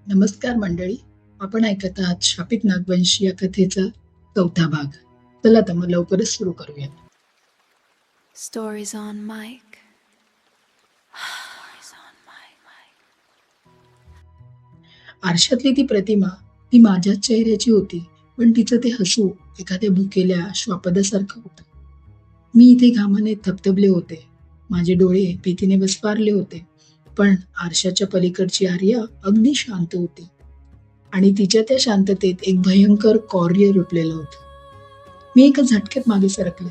नमस्कार मंडळी. आपण ऐकत आहात शापित नागवंश या कथेचा 4था भाग. चला तर मग लवकरच सुरू करूया. Stories on Mike. Stories on Mike. आरशातली ती प्रतिमा ती माझ्याच चेहऱ्याची होती, पण तिचं ते हसू एखाद्या भुकेल्या श्वापदासारखं होतं. मी इथे घामाने थबथबले होते. माझे डोळे भीतीने विस्फारले होते, पण आरशाच्या पलीकडची आर्या अगदी शांत होती आणि तिच्या त्या शांततेत एक भयंकर कौर्य लुटलेलं होतं. मी एका झटक्यात मागे सरकले.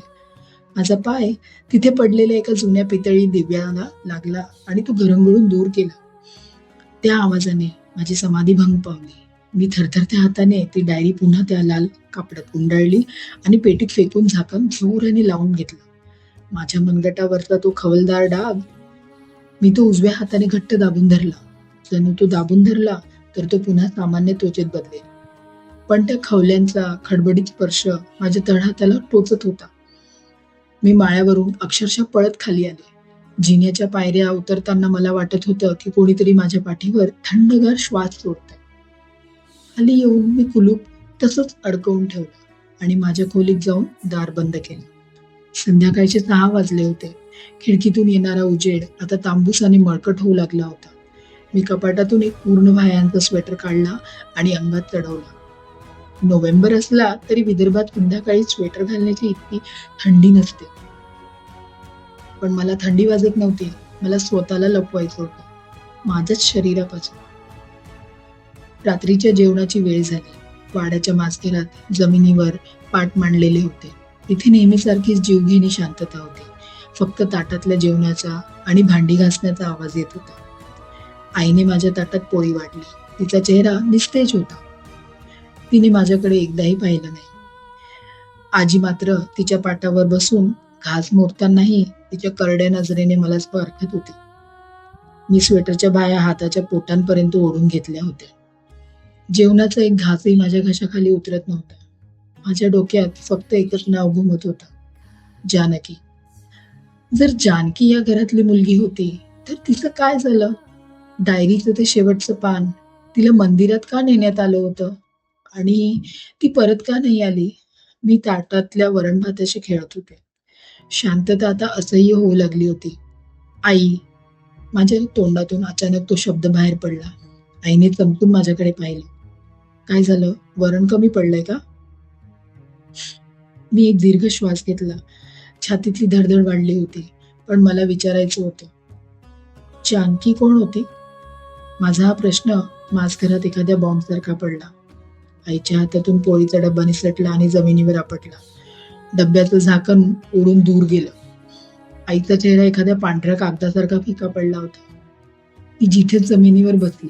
माझा पाय तिथे पडलेल्या एका जुन्या पितळी दिव्याला लागला आणि तो घरंगळून दूर गेला. त्या आवाजाने माझी समाधी भंग पावली. मी थरथरत्या हाताने ती डायरी पुन्हा त्या लाल कापडात गुंडाळली आणि पेटीत फेकून झाकण जोराने लावून घेतलं. माझ्या मनगटावरचा तो खवलदार डाग मी तो उजव्या हाताने घट्ट दाबून धरला. जणू तो दाबून धरला तर तो पुन्हा सामान्य त्वचेत बदलेल. पण त्या खवल्यांचा खडबडीत स्पर्श माझ्या तळहाताला टोचत होता. मी माळ्यावरून अक्षरशः पळत खाली आले. जिन्याच्या पायऱ्या उतरताना मला वाटत होतं की कोणीतरी माझ्या पाठीवर थंडगार श्वास सोडतंय. खाली येऊन मी कुलूप तसंच अडकवून ठेवलं आणि माझ्या खोलीत जाऊन दार बंद केलं. संध्याकाळचे 6 वाजले होते. खिडकीतून येणारा उजेड आता तांबूस आणि मळकट होऊ लागला होता. मी कपाटातून एक पूर्ण भायांचा स्वेटर काढला आणि अंगात चढवला. नोव्हेंबर असला तरी विदर्भात संध्याकाळी स्वेटर घालण्याची इतकी थंडी नसते. पण मला थंडी वाजत नव्हती. मला स्वतःला लपवायचं होतं, माझ्याच शरीरापासून. रात्रीच्या जेवणाची वेळ झाली. वाड्याच्या माजघरात जमिनीवर पाट मांडलेले होते. तिथे नेहमीसारखीच जीवघेणी शांतता होती. फक्त ताटातल्या जेवणाचा आणि भांडी घासण्याचा आवाज येत होता. आईने माझ्या ताटात पोळी वाढली. तिचा चेहरा निस्तेज होता. तिने माझ्याकडे एकदाही पाहिलं नाही. आजी मात्र तिच्या पाटावर बसून घास मोडतानाही तिच्या करड्या नजरेने मलाच पारखत होती. मी स्वेटरच्या बाया हाताच्या पोटांपर्यंत ओढून घेतल्या होत्या. जेवणाचा एक घासही माझ्या घशाखाली उतरत नव्हता. माझ्या डोक्यात फक्त एकच नाव घुमत होतं, जानकी. जर जानकी या घरातली मुलगी होती तर तिचं काय झालं? डायरीचं ते शेवटचं पान तिला मंदिरात का नेण्यात आलं होतं आणि ती परत का नाही आली? मी ताटातल्या वरण भाताशी खेळत होते. शांतता आता असह्य होऊ लागली होती. आई. माझ्या तोंडातून अचानक तो शब्द बाहेर पडला. आईने चमकून माझ्याकडे पाहिलं. काय झालं? वरण कमी पडलंय का? मी एक दीर्घ श्वास घेतला. छातीतली धडधड वाढली होती. पण मला विचारायचं होतं, जानकी कोण होती? माझा हा प्रश्न माझघरात एखाद्या बॉम्बसारखा पडला. आईच्या हातातून पोळीचा डब्बा निसटला आणि जमिनीवर आपटला. डब्याचं झाकण उडून दूर गेलं. आईचा चेहरा एखाद्या पांढऱ्या कागदासारखा फिका पडला होता. ती जिथेच जमिनीवर बसली.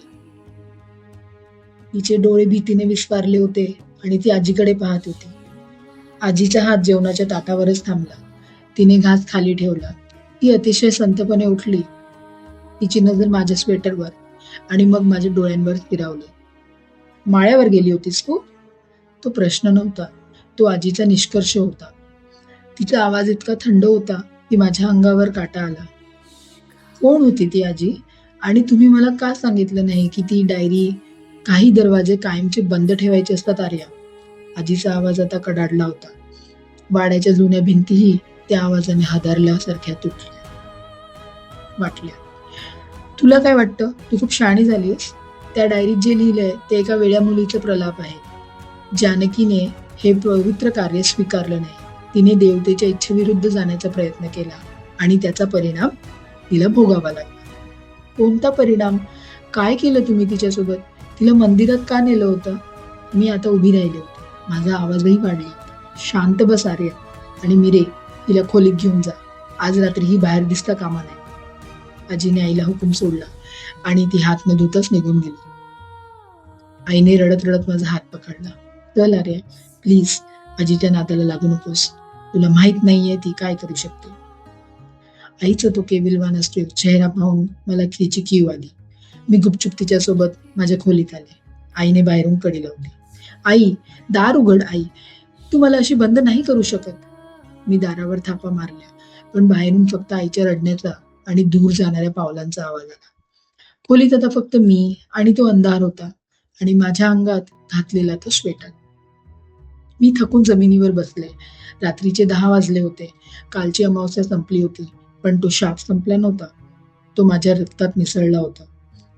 तिचे डोळे भीतीने विस्फारले होते आणि ती आजीकडे पाहत होती. आजीचा हात जेवणाच्या ताटावरच थांबला. तिने घास खाली ठेवला. ती अतिशय संतपणे उठली. तिची नजर माझ्या स्वेटरवर आणि मग माझ्या डोळ्यांवर फिरवली. माळ्यावर गेली होतीस तू? तो प्रश्न नव्हता, तो आजीचा निष्कर्ष होता. तिचा आवाज इतका थंड होता की माझ्या अंगावर काटा आला. कोण होती ती आजी? आणि तुम्ही मला का सांगितलं नाही की ती डायरी काही दरवाजे कायमचे बंद ठेवायचे असतात? आर्या. आजीचा आवाज आता कडाडला होता. वाड्याच्या जुन्या भिंतीही त्या आवाजाने हादरल्यासारख्या तुटल्या वाटल्या. तुला काय वाटतं? तू खूप शहाणी झालीस. त्या डायरीत जे लिहिलंय ते एका वेड्या मुलीचं प्रलाप आहे. जानकीने हे पवित्र कार्य स्वीकारलं नाही. तिने देवतेच्या इच्छेविरुद्ध जाण्याचा प्रयत्न केला आणि त्याचा परिणाम तिला भोगावा लागला. कोणता परिणाम? काय केलं तुम्ही तिच्यासोबत? तिला मंदिरात का नेलं होतं? मी आता उभी राहिली होती. माझा आवाजही वाढला. शांत बस आर्या आणि मिरे, तिला खोलीत घेऊन जा. आज रात्री ही बाहेर दिसता कामा नाही. आजीने आईला हुकूम सोडला आणि ती हात न धुताच निघून गेली. आईने रडत रडत माझा हात पकडला. चल आर्या, प्लीज, आजीच्या नादाला लागू नकोस. तुला माहित नाहीये ती काय करू शकते. आईचा तो केविलवान असलेला चेहरा पाहून मला तिची कीव आली. मी गुपचूप तिच्यासोबत माझ्या खोलीत आले. आईने बाहेरून कडी लावली. आई, दार उघड. आई, तू मला अशी बंद नाही करू शकत. मी दारावर थापा मारल्या, पण बाहेरून फक्त आईच्या रडण्याचा आणि दूर जाणाऱ्या पावलांचा आवाज आला. खोलीत आता फक्त मी आणि तो अंधार होता आणि माझ्या अंगात घातलेला तो स्वेटर. मी थकून जमिनीवर बसले. रात्रीचे 10 वाजले होते. कालची अमावस्या संपली होती, पण तो शाप संपला नव्हता. तो माझ्या रक्तात मिसळला होता.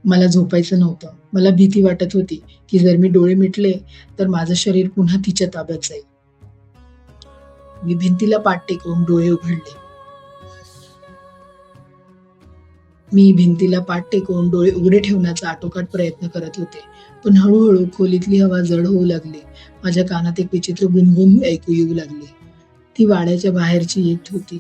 मला झोपायचं नव्हतं. मला भीती वाटत होती की जर मी डोळे मिटले तर माझं शरीर पुन्हा तिच्या ताब्यात जाईल. मी भिंतीला पाठ टेकवून डोळे उघडले. मी भिंतीला पाठ टेकवून डोळे उघडे ठेवण्याचा आटोकाट प्रयत्न करत होते, पण हळूहळू खोलीतली हवा जड होऊ लागली. माझ्या कानात एक विचित्र गुणगुण ऐकू येऊ लागली. ती वाड्याच्या बाहेरची येत होती.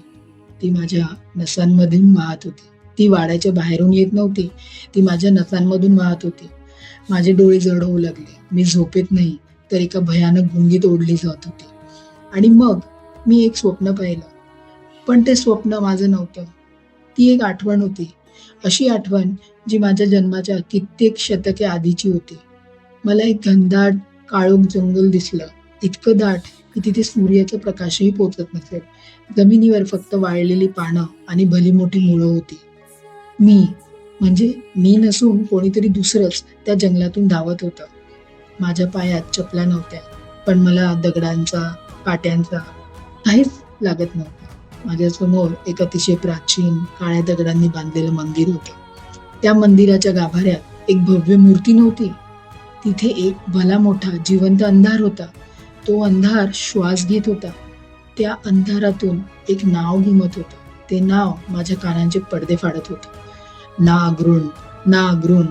ती माझ्या नसांमधून वाहत होती. ती वाड्याच्या बाहेरून येत नव्हती, ती माझ्या नसांमधून वाहत होती. माझे डोळे जड होऊ लागले. मी झोपेत नाही तर एका भयानक गुंगीत ओढली जात होती. आणि मग मी एक स्वप्न पाहिलं, पण ते स्वप्न माझं नव्हतं. ती एक आठवण होती, अशी आठवण जी माझ्या जन्माच्या कित्येक शतके आधीची होती. मला एक घनदाट काळोख जंगल दिसलं, इतकं दाट की तिथे सूर्याचा प्रकाशही पोचत नसेल. जमिनीवर फक्त वाळलेली पानं आणि भली मोठी मुळं होती. मी म्हणजे मी नसून कोणीतरी दुसरंच त्या जंगलातून धावत होतं. माझ्या पायात चपला नव्हत्या, पण मला दगडांचा, काट्यांचा काहीच लागत नव्हतं. माझ्यासमोर एक अतिशय प्राचीन काळ्या दगडांनी बांधलेलं मंदिर होतं. त्या मंदिराच्या गाभाऱ्यात एक भव्य मूर्ती नव्हती. तिथे एक भला मोठा जिवंत अंधार होता. तो अंधार श्वास घेत होता. त्या अंधारातून एक नाव घुमत होतं. ते नाव माझ्या कानांचे पडदे फाडत होतं. नागऋण, नागऋण.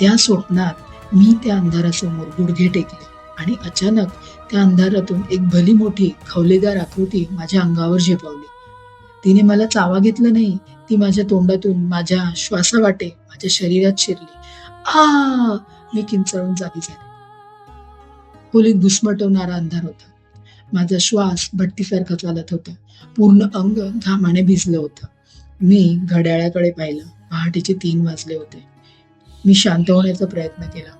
त्या स्वप्नात मी त्या अंधारासमोर गुडघे टेकले आणि अचानक त्या अंधारातून एक भली मोठी खवलेदार आकृती माझ्या अंगावर झेपावली. तिने मला चावा घेतला नाही. ती माझ्या तोंडातून माझ्या श्वासावाटे माझ्या शरीरात शिरली. आ! मी किंचाळून जागी झाले. खोलीत घुसमटवणारा अंधार होता. माझा श्वास भट्टीसारखा चालत होता. पूर्ण अंग घामाने भिजलं होतं. मी घड्याळाकडे पाहिलं. पहाटेचे 3 वाजले होते. मी शांत होण्याचा प्रयत्न केला.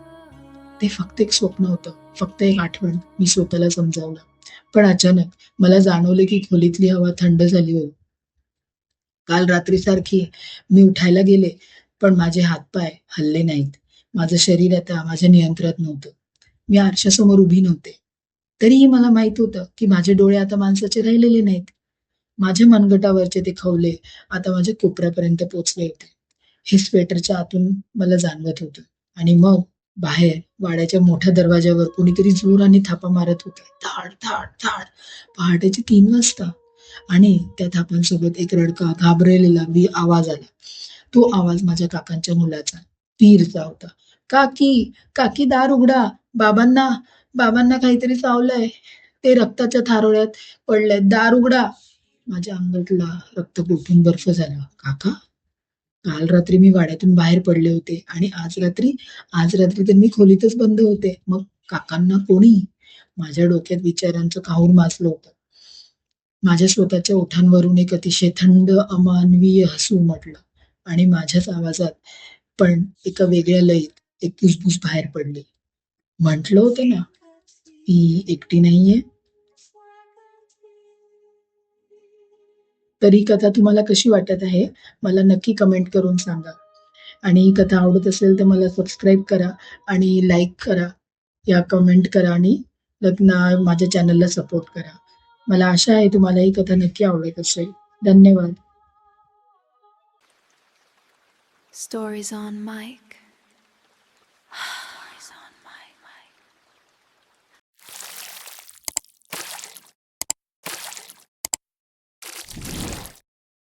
ते फक्त एक स्वप्न होतं, फक्त एक आठवण, मी स्वतःला समजावलं. पण अचानक मला जाणवलं की खोलीतली हवा थंड झाली होती. काल रात्रीसारखी मी उठायला गेले, पण माझे हातपाय हलले नाहीत. माझं शरीर आता माझ्या नियंत्रणात नव्हतं. मी आरशासमोर उभी नव्हते. तरीही मला माहित होतं की माझे डोळे आता माणसाचे राहिलेले नाहीत. माझ्या मनगटावरचे ते खवले आता माझ्या कोपऱ्यापर्यंत पोचले होते. हे स्वेटरच्या आतून मला जाणवत होतं. आणि मग बाहेर वाड्याच्या मोठ्या दरवाजावर कोणीतरी जोराने थापा मारत होतं. धाड, धाड, धाड. पहाटेचे 3 वाजता. आणि त्या थापांसोबत एक रडका, घाबरलेला आवाज आला. तो आवाज माझ्या काकांच्या मुलाचा, पीरचा होता. "काकी, काकी दार उघडा. बाबांना बाबांना काहीतरी चावलंय. ते रक्ताच्या थारोळ्यात पडलेत. दार उघडा." माझ्या अंगातला रक्त गोठून बर्फ झाला. "काका? काल रात्री मी वाड्यातून बाहेर पडले होते आणि आज रात्री तर मी खोलीतच बंद होते. मग काकांना कोणी?" माझ्या डोक्यात विचारांचं काहूर माजलं होतं. माझ्या स्वतःच्या ओठांवरून एक अतिशय थंड, अमानवीय हसू उमटलं आणि माझ्याच आवाजात, पण एका वेगळ्या लयीत एक कुजबुज बाहेर पडली. "म्हटलं होतं ना, ही एकटी नाहीये." तर ही कथा तुम्हाला कशी वाटत आहे? मला नक्की कमेंट करून सांगा. आणि ही कथा आवडत असेल तर मला सबस्क्राईब करा आणि लाईक करा, या कमेंट करा आणि माझ्या चॅनलला सपोर्ट करा. मला आशा आहे तुम्हाला ही कथा नक्की आवडत असेल. धन्यवाद. Stories on Mike. Stories on Mike.